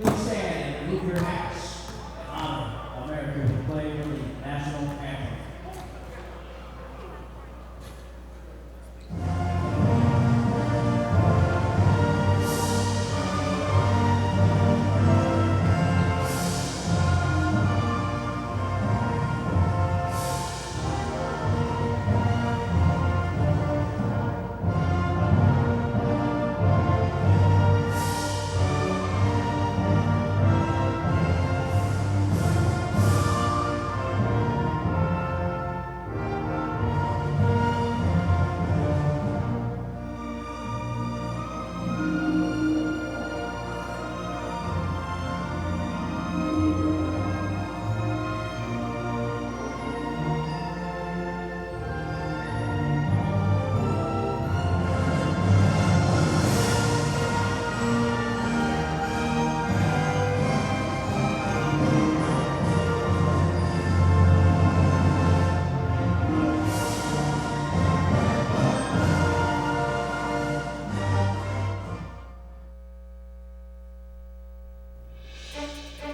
Please stand and leave your hats in honor of America who play the national anthem.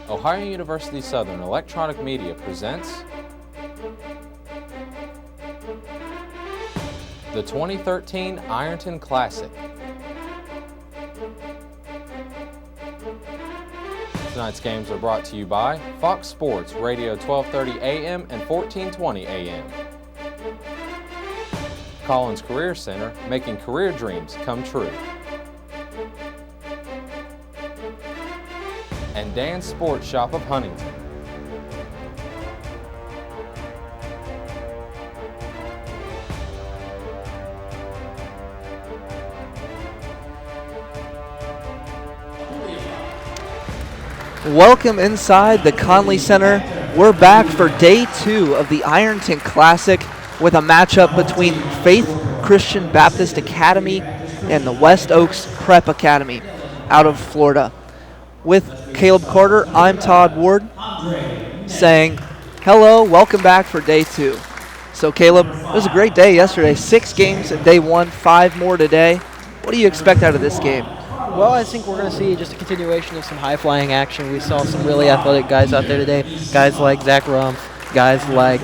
Ohio University Southern Electronic Media presents the 2013 Ironton Classic. Tonight's games are brought to you by Fox Sports Radio 1230 AM and 1420 AM. Collins Career Center, making career dreams come true. And Dan's Sports Shop of Huntington. Welcome inside the Conley Center. We're back for day 2 of the Ironton Classic with a matchup between Faith Christian Baptist Academy and the West Oaks Prep Academy out of Florida. With Caleb Carter, I'm Todd Ward, saying hello, welcome back for day 2. So Caleb, it was a great day yesterday. 6 games in day 1, 5 more today. What do you expect out of this game? Well, I think we're going to see just a continuation of some high-flying action. We saw some really athletic guys out there today, guys like Zach Rumpf, guys like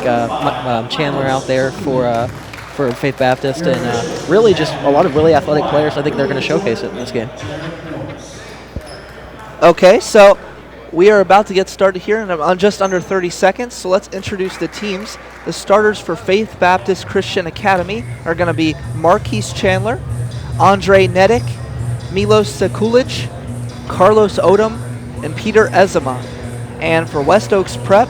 Chandler out there for Faith Baptist, and really just a lot of really athletic players. I think they're going to showcase it in this game. Okay, so we are about to get started here in just under 30 seconds, so let's introduce the teams. The starters for Faith Baptist Christian Academy are going to be Marquise Chandler, Andre Nedick, Milos Sekulic, Carlos Odom, and Peter Ezema. And for West Oaks Prep,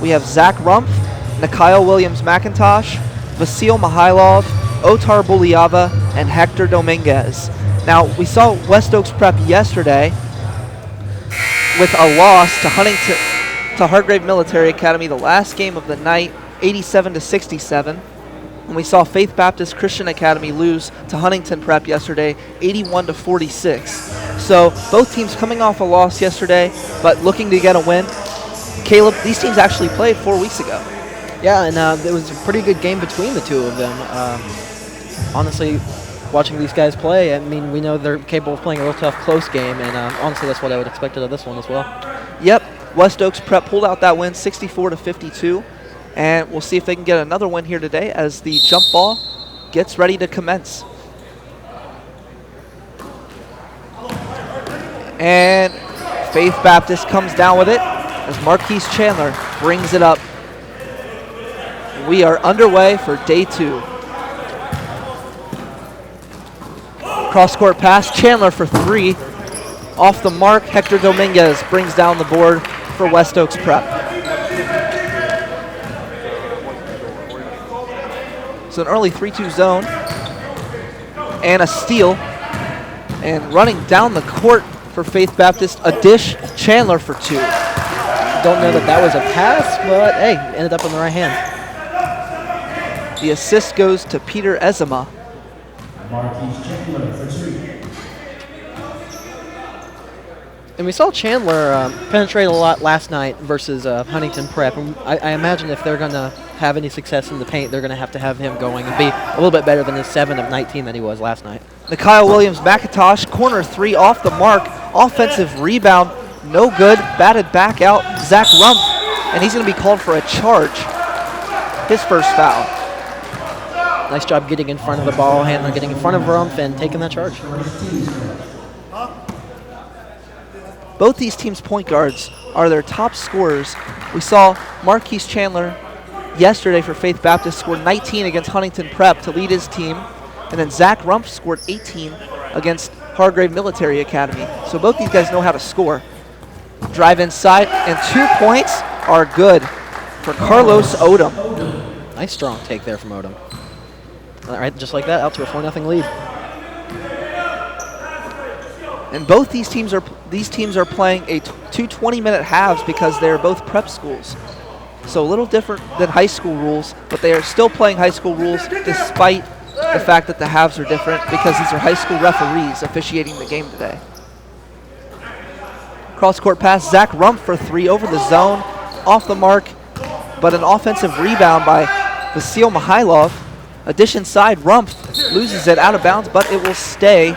we have Zach Rumpf, Nikyle Williams-McIntosh, Vasil Mihailov, Otar Buliava, and Hector Dominguez. Now, we saw West Oaks Prep yesterday with a loss to Hargrave Military Academy, the last game of the night, 87-67. And we saw Faith Baptist Christian Academy lose to Huntington Prep yesterday, 81-46. So both teams coming off a loss yesterday, but looking to get a win. Caleb, these teams actually played 4 weeks ago. Yeah, and it was a pretty good game between the two of them. Honestly, watching these guys play, I mean, we know they're capable of playing a real tough, close game, and honestly, that's what I would expect out of this one as well. Yep, West Oaks Prep pulled out that win, 64-52, and we'll see if they can get another win here today as the jump ball gets ready to commence. And Faith Baptist comes down with it as Marquise Chandler brings it up. We are underway for day 2. Cross-court pass, Chandler for 3. Off the mark, Hector Dominguez brings down the board for West Oaks Prep. So an early 3-2 zone and a steal. And running down the court for Faith Baptist, a dish, Chandler for 2. Don't know that was a pass, but hey, ended up in the right hand. The assist goes to Peter Ezema. Marquise Chandler for 3. And we saw Chandler penetrate a lot last night versus Huntington Prep. And I imagine if they're going to have any success in the paint, they're going to have him going and be a little bit better than his 7 of 19 that he was last night. Nikyle Williams-McIntosh, corner 3 off the mark. Offensive rebound No good. Batted back out. Zach Rumpf, and he's going to be called for a charge. His first foul. Nice job getting in front of the ball handler, getting in front of Rumpf and taking that charge. Both these teams' point guards are their top scorers. We saw Marquise Chandler yesterday for Faith Baptist scored 19 against Huntington Prep to lead his team. And then Zach Rumpf scored 18 against Hargrave Military Academy. So both these guys know how to score. Drive inside, and 2 points are good for Carlos Odom. Nice strong take there from Odom. All right, just like that, out to a 4-0 lead. And both these teams are playing two 20-minute halves because they're both prep schools. So a little different than high school rules, but they are still playing high school rules despite the fact that the halves are different because these are high school referees officiating the game today. Cross-court pass, Zach Rumpf for 3 over the zone, off the mark, but an offensive rebound by Vasil Mihailov. Addition side, Rumpf loses it out of bounds, but it will stay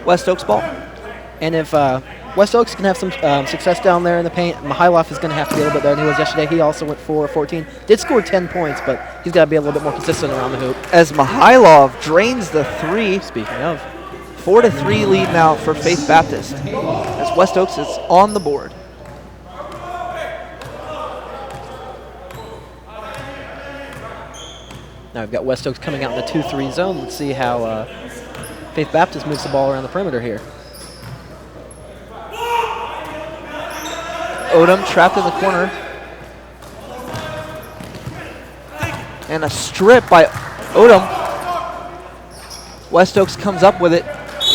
West Oaks ball. And if West Oaks can have some success down there in the paint, Mihailov is going to have to be a little bit better than he was yesterday. He also went 4-14. Did score 10 points, but he's got to be a little bit more consistent around the hoop. As Mihailov drains the 3. Speaking of. 4-3 lead now for Faith Baptist as West Oaks is on the board. Now we've got West Oaks coming out in the 2-3 zone. Let's see how Faith Baptist moves the ball around the perimeter here. Odom trapped in the corner. And a strip by Odom. West Oaks comes up with it,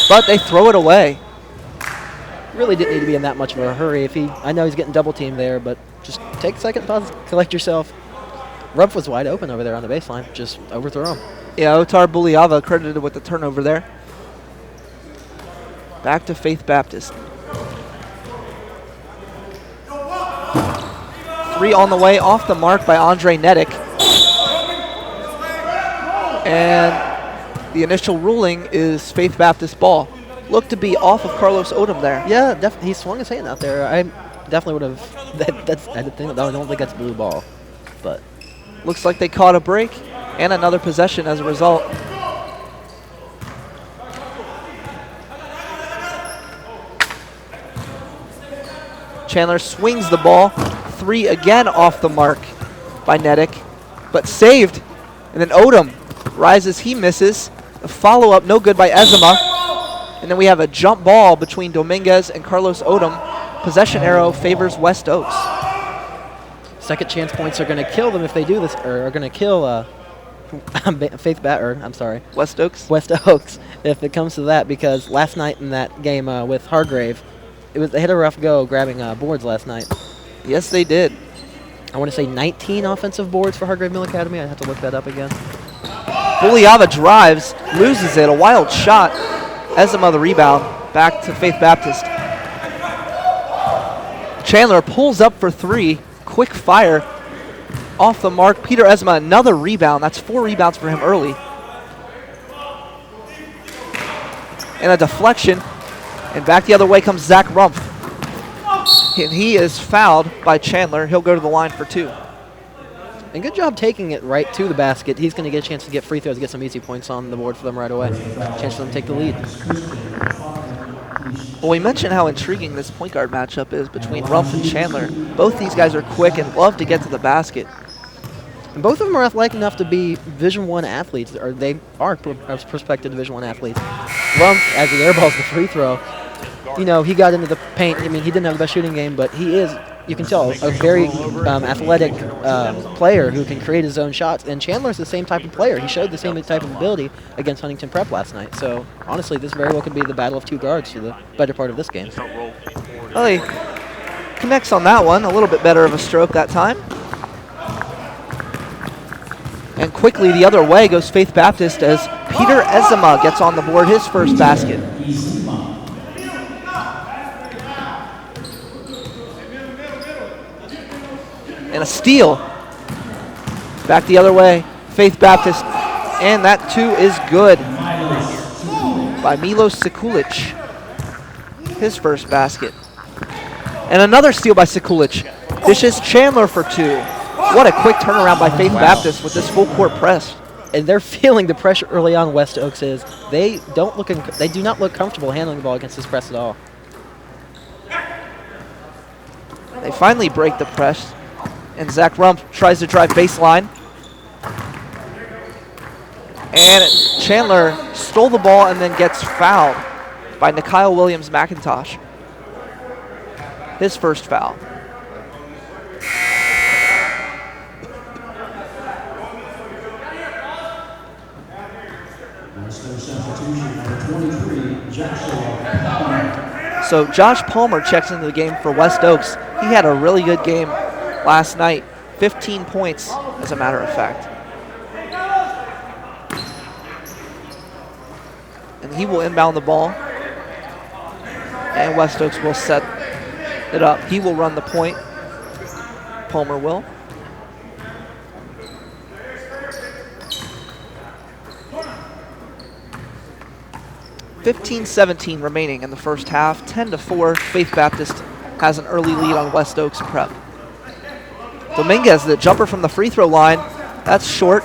but they throw it away. Really didn't need to be in that much of a hurry. I know he's getting double teamed there, but just take a second, pause, collect yourself. Rumpf was wide open over there on the baseline. Just overthrow him. Yeah, Otar Buliava credited with the turnover there. Back to Faith Baptist. 3 on the way, off the mark by Andre Nedick. And the initial ruling is Faith Baptist ball. Looked to be off of Carlos Odom there. Yeah, he swung his hand out there. I definitely would have. I don't think that's blue ball, but looks like they caught a break and another possession as a result. Chandler swings the ball. 3 again off the mark by Nedick, but saved. And then Odom rises, he misses. A follow-up, no good by Ezema. And then we have a jump ball between Dominguez and Carlos Odom. Possession arrow favors West Oaks. Second chance points are going to kill them if they do this, or are going to kill West Oaks. West Oaks, if it comes to that, because last night in that game with Hargrave, they had a rough go grabbing boards last night. Yes, they did. I want to say 19 offensive boards for Hargrave Mill Academy. I have to look that up again. Buliava drives, loses it, a wild shot. Ezema the rebound, back to Faith Baptist. Chandler pulls up for 3, quick fire, off the mark. Peter Ezema, another rebound. That's 4 rebounds for him early. And a deflection, and back the other way comes Zach Rumpf. And he is fouled by Chandler. He'll go to the line for 2. And good job taking it right to the basket. He's going to get a chance to get free throws, get some easy points on the board for them right away. Chance for them to take the lead. Well, we mentioned how intriguing this point guard matchup is between Rumpf and Chandler. Both these guys are quick and love to get to the basket. And both of them are athletic enough to be Division I athletes, or they are prospective Division I athletes. Rumpf, as he airballs the free throw, you know, he got into the paint. I mean, he didn't have the best shooting game, but he is, you can tell, a very athletic player who can create his own shots. And Chandler's the same type of player. He showed the same type of ability against Huntington Prep last night. So, honestly, this very well could be the battle of 2 guards for the better part of this game. Well, he connects on that one. A little bit better of a stroke that time. And quickly the other way goes Faith Baptist as Peter Ezema gets on the board, his first basket. And a steal. Back the other way, Faith Baptist. And that 2 is good by Milos Sekulic. His first basket. And another steal by Sekulic. Dishes Chandler for 2. What a quick turnaround by Faith Baptist with this full court press. And they're feeling the pressure early on. West Oaks is. They do not look comfortable handling the ball against this press at all. They finally break the press, and Zach Rump tries to drive baseline. And Chandler stole the ball and then gets fouled by Nikyle Williams-McIntosh. His first foul. So Josh Palmer checks into the game for West Oaks. He had a really good game last night. 15 points, as a matter of fact. And he will inbound the ball. And West Oaks will set it up. He will run the point. Palmer will. (15-17) remaining in the first half. 10-4. Faith Baptist has an early lead on West Oaks Prep. Dominguez, the jumper from the free throw line. That's short.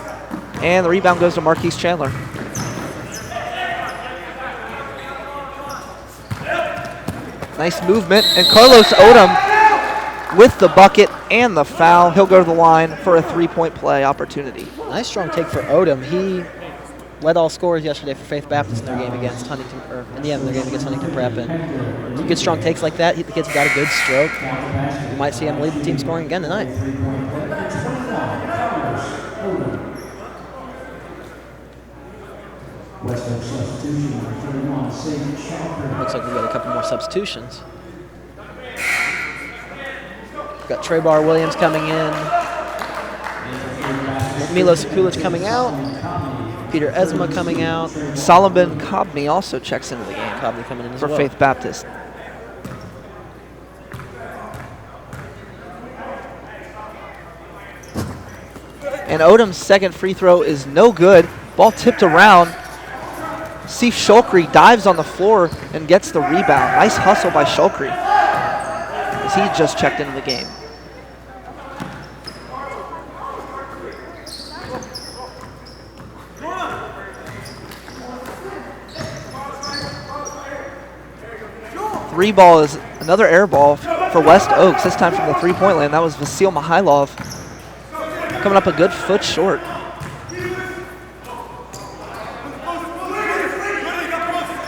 And the rebound goes to Marquise Chandler. Nice movement. And Carlos Odom with the bucket and the foul. He'll go to the line for a three-point play opportunity. Nice strong take for Odom. He led all scorers yesterday for Faith Baptist in their game against Huntington, or in the end of their game against Huntington Prep. And good strong takes like that. The kid's got a good stroke. You might see him lead the team scoring again tonight. Looks like we've got a couple more substitutions. We've got Traybar Williams coming in. Milo Sekulic coming out. Peter Ezma coming out. Solomon Cobney also checks into the game Cobney coming in as for well. Faith Baptist. And Odom's second free throw is no good. Ball tipped around. Sif Shulkry dives on the floor and gets the rebound. Nice hustle by Shulkry as he just checked into the game. Three ball is another air ball for West Oaks, this time from the three-point line. That was Vasil Mihailov coming up a good foot short.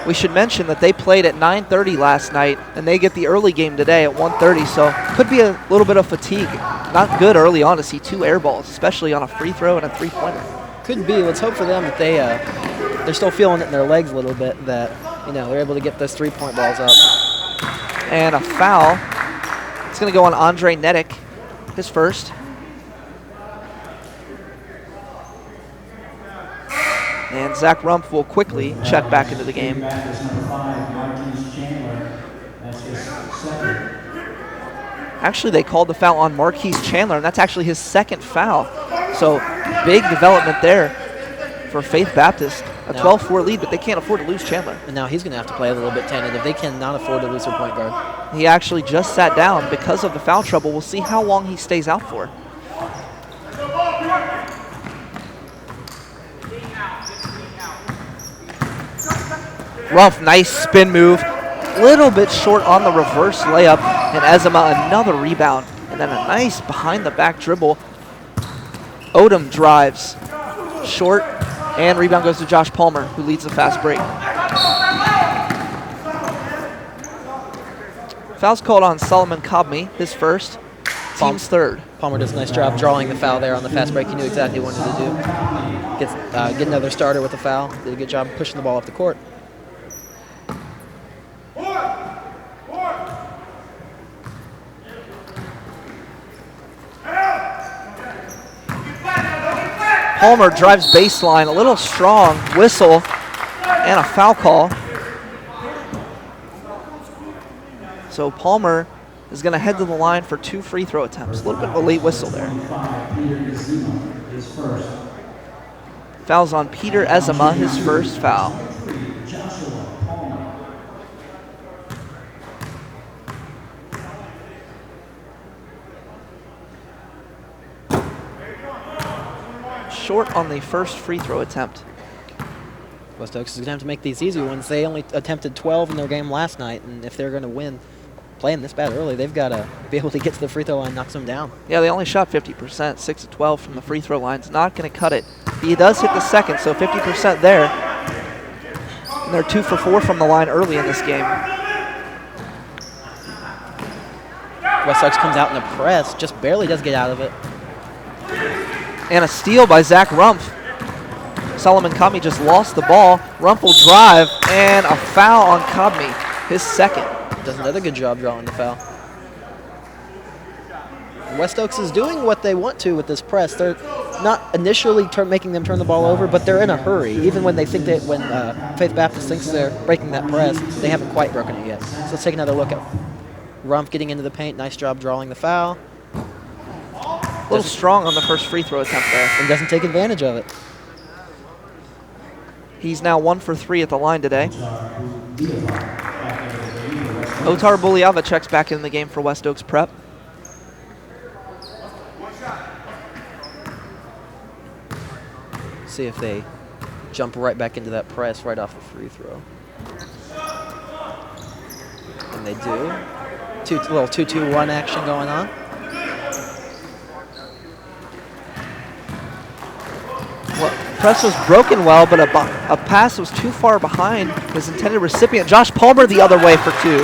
We should mention that they played at 9:30 last night, and they get the early game today at 1:30, so could be a little bit of fatigue. Not good early on to see two air balls, especially on a free throw and a three-pointer. Could be. Let's hope for them that they're still feeling it in their legs a little bit, that they're able to get those three-point balls up. And a foul. It's going to go on Andre Nedick, his first. And Zach Rumpf will quickly check back into the game. Actually, they called the foul on Marquise Chandler, and that's actually his second foul. So big development there for Faith Baptist. A 12-4 lead, but they can't afford to lose Chandler. And now he's going to have to play a little bit tentative. They cannot afford to lose their point guard. He actually just sat down because of the foul trouble. We'll see how long he stays out for. Rumpf, nice spin move. Little bit short on the reverse layup. And Ezema, another rebound. And then a nice behind-the-back dribble. Odom drives. Short. And rebound goes to Josh Palmer, who leads the fast break. Foul's called on Solomon Cobney, his first, team's third. Palmer does a nice job drawing the foul there on the fast break. He knew exactly what he wanted to do. Get another starter with a foul. Did a good job pushing the ball up the court. Palmer drives baseline, a little strong, whistle, and a foul call. So Palmer is going to head to the line for two free throw attempts. A little bit of a late whistle there. Foul's on Peter Ezema, his first foul. short on the first free throw attempt. West Oaks is going to have to make these easy ones. They only attempted 12 in their game last night, and if they're going to win playing this bad early, they've got to be able to get to the free throw line and knock some down. Yeah, they only shot 50%, 6 of 12 from the free throw line. It's not going to cut it. He does hit the second, so 50% there. And they're 2 for 4 from the line early in this game. West Oaks comes out in a press, just barely does get out of it. And a steal by Zach Rumpf. Solomon Kadmi just lost the ball. Rumpf will drive, and a foul on Kadmi, his second. Does another good job drawing the foul. West Oaks is doing what they want to with this press. They're not initially making them turn the ball over, but they're in a hurry. Even when they think that when Faith Baptist thinks they're breaking that press, they haven't quite broken it yet. So let's take another look at Rumpf getting into the paint. Nice job drawing the foul. A little strong on the first free throw attempt there. And doesn't take advantage of it. He's now 1 for 3 at the line today. Otar Buliava checks back in the game for West Oaks Prep. See if they jump right back into that press right off the free throw. And they do. Little 2-2-1 action going on. Well, press was broken well, but a pass was too far behind his intended recipient. Josh Palmer the other way for 2.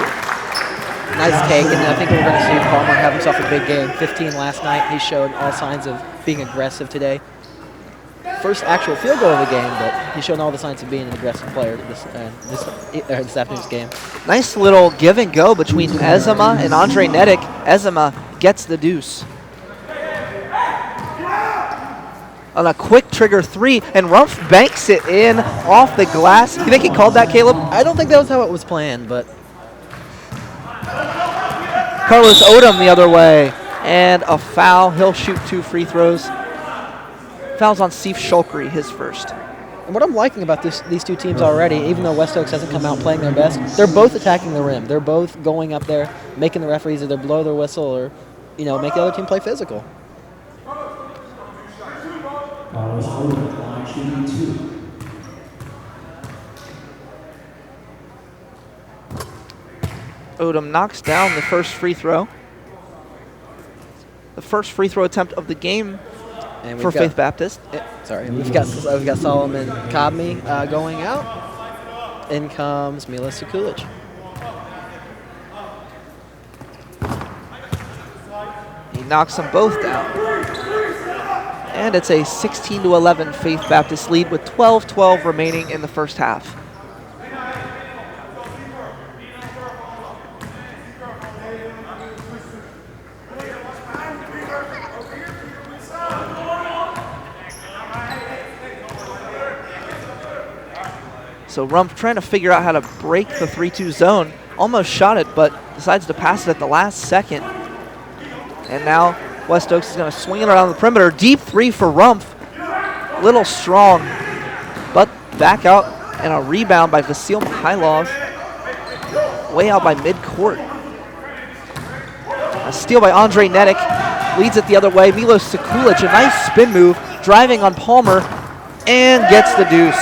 Nice take, and I think we're going to see Palmer have himself a big game. 15 last night. He showed all signs of being aggressive today. First actual field goal of the game, but he's shown all the signs of being an aggressive player this afternoon's game. Nice little give and go between Ezema and Andre Nedick. Ezema gets the deuce. On a quick trigger 3, and Rumpf banks it in off the glass. You think he called that, Caleb? I don't think that was how it was planned, but Carlos Odom the other way, and a foul. He'll shoot 2 free throws. Fouls on Steve Shulkery, his first. and what I'm liking about these two teams already, even though West Oaks hasn't come out playing their best, they're both attacking the rim. They're both going up there, making the referees either blow their whistle or, make the other team play physical. Odom knocks down the first free throw. The first free throw attempt of the game for Faith Baptist. We've got Solomon Kadmi going out. In comes Mila Sekulic. He knocks them both down. And it's a 16-11 Faith Baptist lead with 12-12 remaining in the first half. So Rumpf trying to figure out how to break the 3-2 zone. Almost shot it, but decides to pass it at the last second. And now West Oaks is going to swing it around the perimeter. Deep three for Rumpf. Little strong, but back out, and a rebound by Vasil Mikhailov. Way out by midcourt. A steal by Andre Nedick. Leads it the other way. Milos Sekulic, a nice spin move, driving on Palmer, and gets the deuce.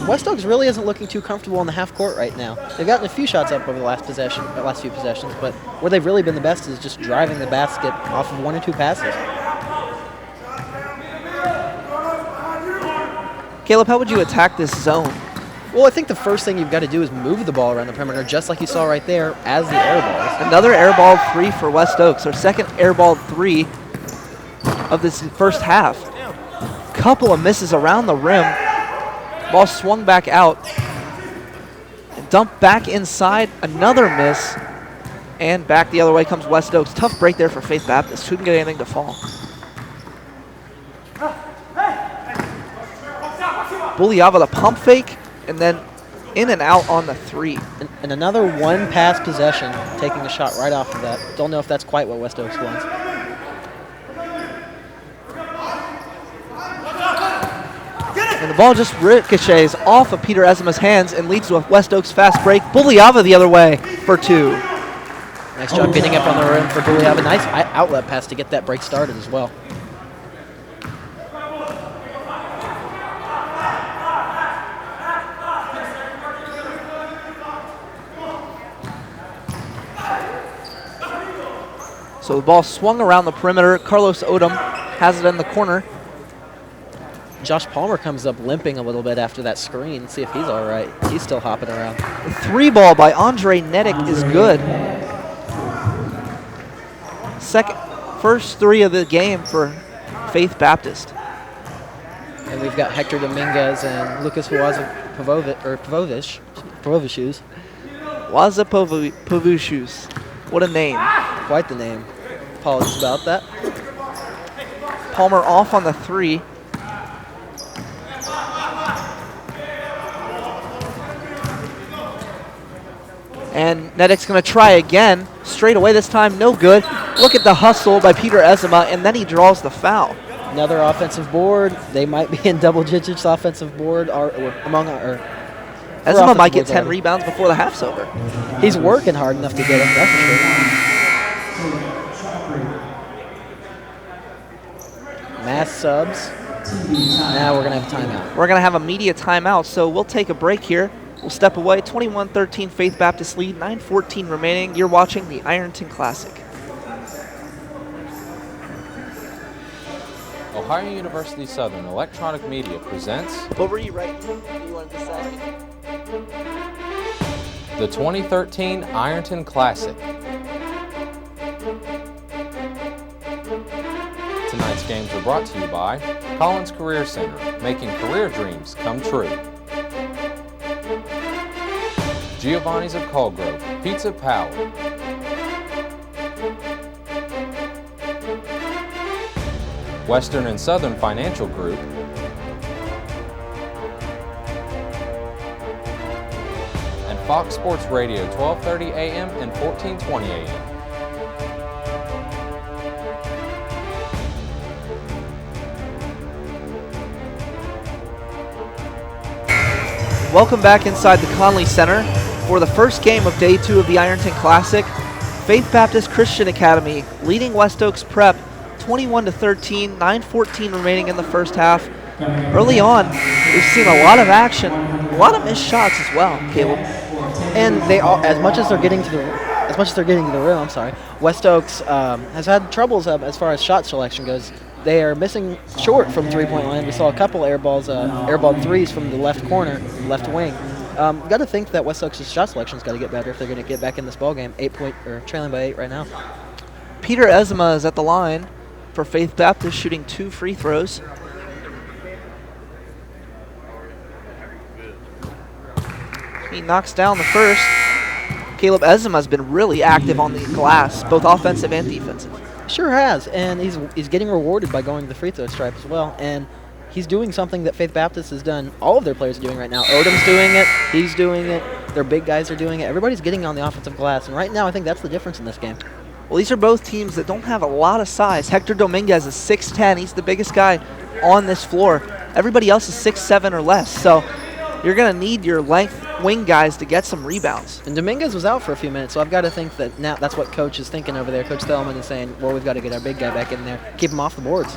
West Oaks really isn't looking too comfortable on the half court right now. They've gotten a few shots up over the last few possessions, but where they've really been the best is just driving the basket off of 1 or 2 passes. Caleb, how would you attack this zone? Well, I think the first thing you've got to do is move the ball around the perimeter, just like you saw right there as the air balls. Another airball 3 for West Oaks, our second airball 3 of this first half. Couple of misses around the rim. Ball swung back out. And dumped back inside. Another miss. And back the other way comes West Oaks. Tough break there for Faith Baptist. Couldn't get anything to fall. Buliava the pump fake. And then in and out on the 3. And another one-pass possession, taking a shot right off of that. Don't know if that's quite what West Oaks wants. And the ball just ricochets off of Peter Ezema's hands and leads to a West Oaks fast break. Buliava the other way for 2. Nice job getting up on the rim for Buliava. Nice outlet pass to get that break started as well. So the ball swung around the perimeter. Carlos Odom has it in the corner. Josh Palmer comes up limping a little bit after that screen. See if he's all right. He's still hopping around. The 3 ball by Andre Nedick is good. First 3 of the game for Faith Baptist. And we've got Hector Dominguez and Lucas Pavovicius. Wazapovicius. What a name. Quite the name. Apologies about that. Palmer off on the 3. And Nedick's going to try again. Straight away this time, no good. Look at the hustle by Peter Ezema, and then he draws the foul. Another offensive board. They might be in double digits offensive board. Ezema might get 10 rebounds before the half's over. He's working hard enough to get him, that's for sure. Mass subs. Now we're going to have a timeout. We're going to have a media timeout, so we'll take a break here. We'll step away. 21-13 Faith Baptist lead, 9:14 remaining. You're watching the Ironton Classic. Ohio University Southern Electronic Media presents What were you writing? You wanted to say? the 2013 Ironton Classic. Tonight's games are brought to you by Collins Career Center, making career dreams come true. Giovanni's of Colgrove, Pizza Power. Western and Southern Financial Group. And Fox Sports Radio, 1230 AM and 1420 AM. Welcome back inside the Conley Center for the first game of Day 2 of the Ironton Classic. Faith Baptist Christian Academy leading West Oaks Prep 21-13, 9:14 remaining in the first half. Early on, we've seen a lot of action, a lot of missed shots as well, Caleb. And they all, as much as they're getting to the rim, West Oaks has had troubles as far as shot selection goes. They are missing short from three-point line. We saw a couple airball threes from the left corner, left wing. Got to think that West Oaks' shot selection's got to get better if they're going to get back in this ball game. Trailing by 8 right now. Peter Ezema is at the line for Faith Baptist, shooting 2 free throws. He knocks down the first. Caleb Ezema has been really active on the glass, both offensive and defensive. Sure has, and he's getting rewarded by going to the free throw stripe as well. And he's doing something that Faith Baptist has done. All of their players are doing right now. Odom's doing it. He's doing it. Their big guys are doing it. Everybody's getting on the offensive glass, and right now I think that's the difference in this game. Well, these are both teams that don't have a lot of size. Hector Dominguez is 6'10". He's the biggest guy on this floor. Everybody else is 6'7" or less. So you're going to need your length wing guys to get some rebounds. And Dominguez was out for a few minutes, so I've got to think that now that's what Coach is thinking over there. Coach Thelman is saying, well, we've got to get our big guy back in there, keep him off the boards.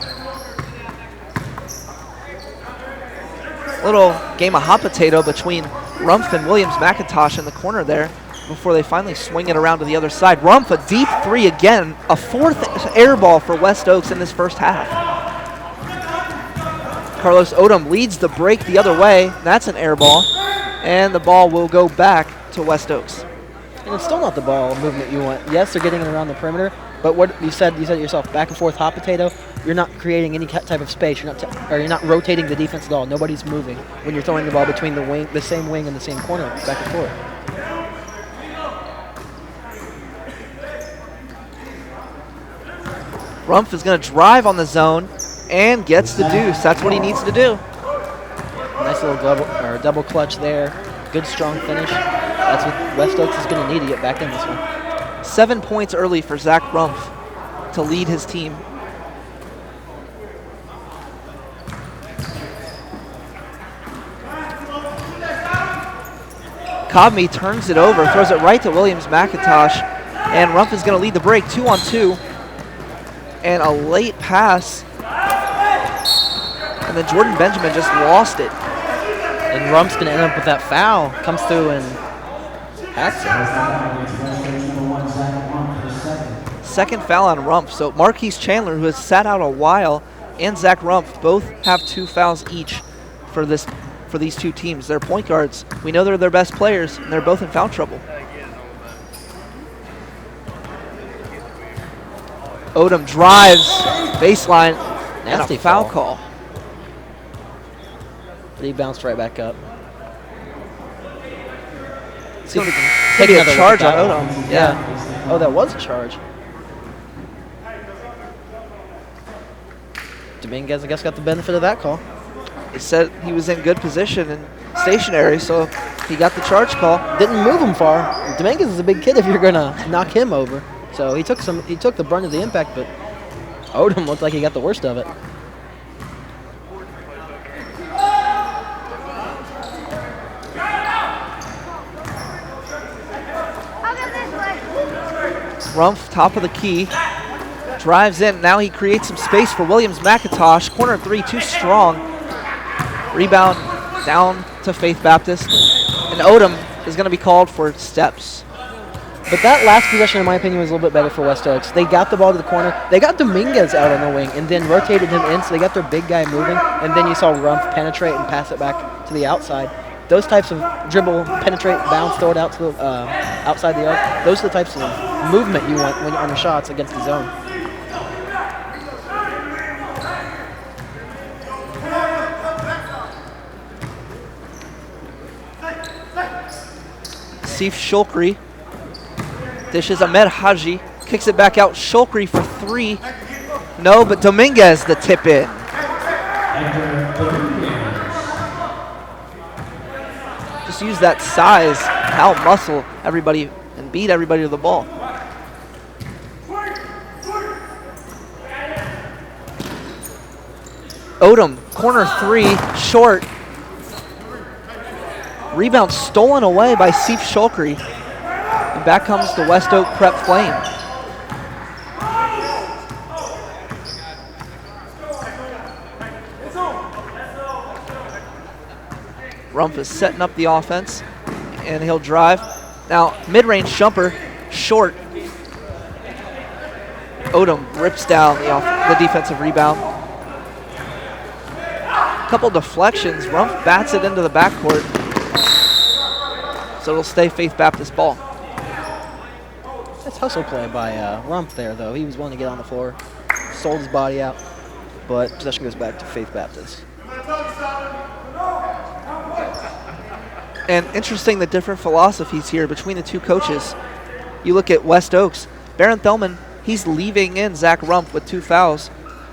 Little game of hot potato between Rumpf and Williams McIntosh in the corner there before they finally swing it around to the other side. Rumpf, a deep 3 again, a 4th air ball for West Oaks in this first half. Carlos Odom leads the break the other way. That's an air ball, and the ball will go back to West Oaks. And it's still not the ball movement you want. Yes, they're getting it around the perimeter, but what you said it yourself, back and forth hot potato. You're not creating any type of space. You're not rotating the defense at all. Nobody's moving when you're throwing the ball between the same wing and the same corner, back and forth. Rumpf is going to drive on the zone and gets the deuce. That's what he needs to do. Nice little double clutch there. Good strong finish. That's what West Oaks is going to need to get back in this one. 7 points early for Zach Rumpf to lead his team. Cobme turns it over, throws it right to Williams McIntosh, and Rumpf is going to lead the break 2-on-2. And a late pass, and then Jordan Benjamin just lost it. And Rumpf's going to end up with that foul. Comes through and hacks it. Second foul on Rumpf. So Marquise Chandler, who has sat out a while, and Zach Rumpf both have 2 fouls each for these two teams. They're point guards. We know they're their best players, and they're both in foul trouble. Odom drives baseline, and Nasty a foul foul. call. But he bounced right back up. It's See if we can gonna be a another look charge at on that Odom. one. Yeah. Oh, that was a charge. Dominguez, I guess, got the benefit of that call. He said he was in good position and stationary, so he got the charge call. Didn't move him far. Dominguez is a big kid if you're gonna knock him over. So he took the brunt of the impact, but Odom looked like he got the worst of it. Rumpf, top of the key, drives in. Now he creates some space for Williams McIntosh. Corner 3, too strong. Rebound down to Faith Baptist. And Odom is going to be called for steps. But that last possession, in my opinion, was a little bit better for West Oaks. They got the ball to the corner. They got Dominguez out on the wing and then rotated him in, so they got their big guy moving. And then you saw Rumpf penetrate and pass it back to the outside. Those types of dribble, penetrate, bounce, throw it out to the outside the arc. Those are the types of movement you want when on the shots against the zone. Sif Shulkry dishes Ahmed Haji, kicks it back out. Shulkry for 3. No, but Dominguez the tip in. Just use that size, out muscle everybody, and beat everybody to the ball. Odom, corner 3, short. Rebound stolen away by Sif Shulkry. And back comes the West Oak Prep Flame. Rumpf is setting up the offense, and he'll drive. Now, mid-range jumper, short. Odom rips down the defensive rebound. Couple deflections. Rumpf bats it into the backcourt. So it'll stay Faith Baptist ball. That's hustle play by Rumpf there, though. He was willing to get on the floor, sold his body out, but possession goes back to Faith Baptist. And interesting the different philosophies here between the two coaches. You look at West Oaks. Baron Thelman, he's leaving in Zach Rumpf with 2 fouls,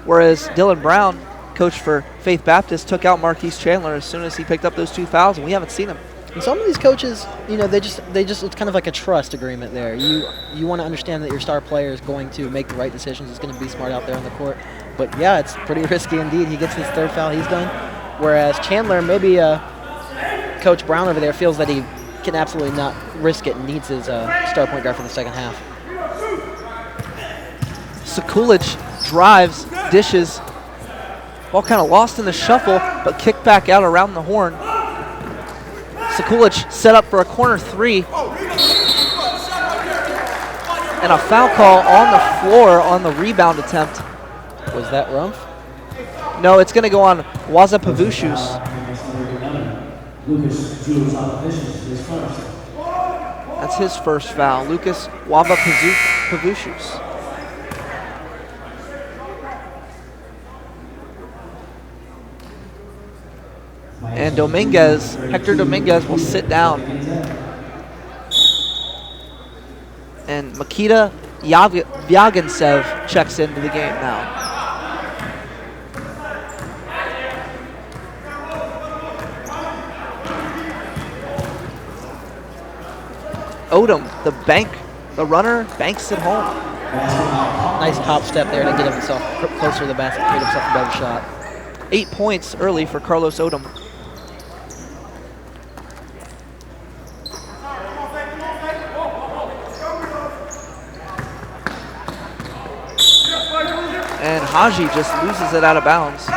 whereas Dylan Brown, coach for Faith Baptist, took out Marquise Chandler as soon as he picked up those 2 fouls, and we haven't seen him. And some of these coaches, you know, they just it's kind of like a trust agreement there. You want to understand that your star player is going to make the right decisions. He's going to be smart out there on the court. But yeah, it's pretty risky indeed. He gets his 3rd foul, he's done. Whereas Chandler, maybe Coach Brown over there feels that he can absolutely not risk it and needs his star point guard for the second half. Sekulic drives, dishes. Ball kind of lost in the shuffle, but kicked back out around the horn. Sekulic set up for a corner 3. And a foul call on the floor on the rebound attempt. Was that Rumpf? No, it's going to go on Waza Pavucius. That's his first foul. Lucas Wava Pavucius. And Dominguez, Hector Dominguez will sit down. And Makita Vyagintsev checks into the game now. Odom, the runner, banks it home. Nice top step there to get himself closer to the basket, get himself a better shot. 8 points early for Carlos Odom. And Haji just loses it out of bounds.